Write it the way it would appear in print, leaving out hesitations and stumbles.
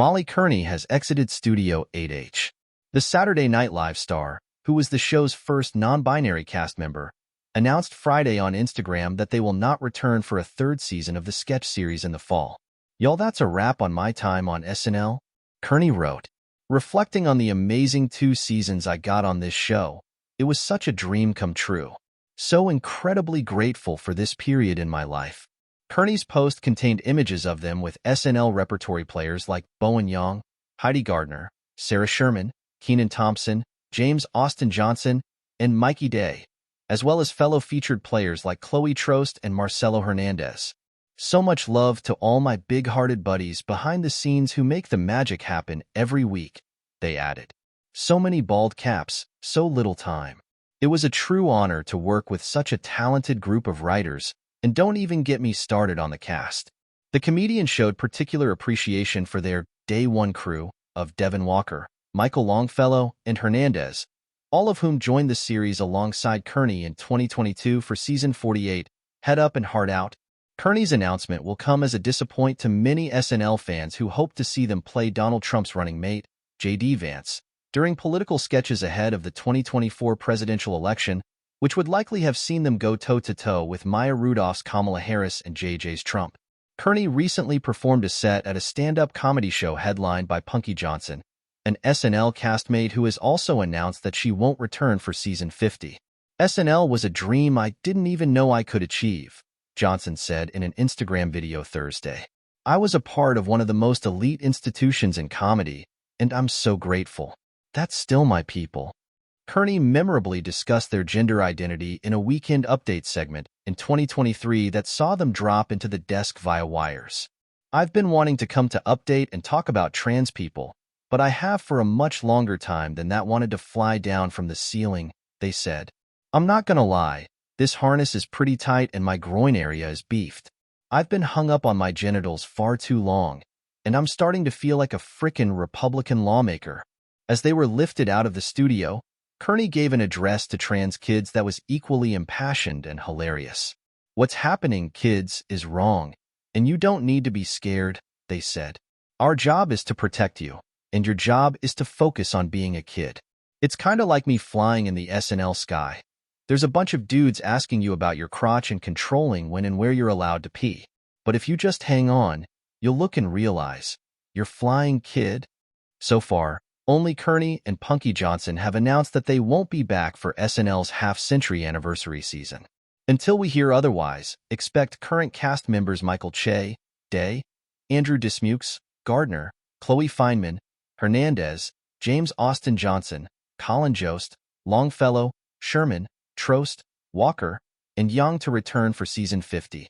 Molly Kearney has exited Studio 8H. The Saturday Night Live star, who was the show's first non-binary cast member, announced Friday on Instagram that they will not return for a third season of the sketch series in the fall. "Y'all, that's a wrap on my time on SNL," Kearney wrote. "Reflecting on the amazing 2 seasons I got on this show, it was such a dream come true. So incredibly grateful for this period in my life." Kearney's post contained images of them with SNL repertory players like Bowen Yang, Heidi Gardner, Sarah Sherman, Kenan Thompson, James Austin Johnson, and Mikey Day, as well as fellow featured players like Chloe Trost and Marcelo Hernandez. "So much love to all my big-hearted buddies behind the scenes who make the magic happen every week," they added. "So many bald caps, so little time. It was a true honor to work with such a talented group of writers, and don't even get me started on the cast." The comedian showed particular appreciation for their Day One crew of Devin Walker, Michael Longfellow, and Hernandez, all of whom joined the series alongside Kearney in 2022 for Season 48, Head Up and Heart Out. Kearney's announcement will come as a disappointment to many SNL fans who hope to see them play Donald Trump's running mate, J.D. Vance, during political sketches ahead of the 2024 presidential election, which would likely have seen them go toe-to-toe with Maya Rudolph's Kamala Harris and J.J.'s Trump. Kearney recently performed a set at a stand-up comedy show headlined by Punky Johnson, an SNL castmate who has also announced that she won't return for Season 50. "SNL was a dream I didn't even know I could achieve," Johnson said in an Instagram video Thursday. "I was a part of one of the most elite institutions in comedy, and I'm so grateful. That's still my people." Kearney memorably discussed their gender identity in a Weekend Update segment in 2023 that saw them drop into the desk via wires. "I've been wanting to come to Update and talk about trans people, but I have for a much longer time than that wanted to fly down from the ceiling," they said. "I'm not gonna lie, this harness is pretty tight and my groin area is beefed. I've been hung up on my genitals far too long, and I'm starting to feel like a frickin' Republican lawmaker." As they were lifted out of the studio, Kearney gave an address to trans kids that was equally impassioned and hilarious. "What's happening, kids, is wrong, and you don't need to be scared," they said. "Our job is to protect you, and your job is to focus on being a kid. It's kinda like me flying in the SNL sky. There's a bunch of dudes asking you about your crotch and controlling when and where you're allowed to pee. But if you just hang on, you'll look and realize, you're flying, kid." So far, only Kearney and Punky Johnson have announced that they won't be back for SNL's half-century anniversary season. Until we hear otherwise, expect current cast members Michael Che, Day, Andrew Dismukes, Gardner, Chloe Fineman, Hernandez, James Austin Johnson, Colin Jost, Longfellow, Sherman, Trost, Walker, and Young to return for Season 50.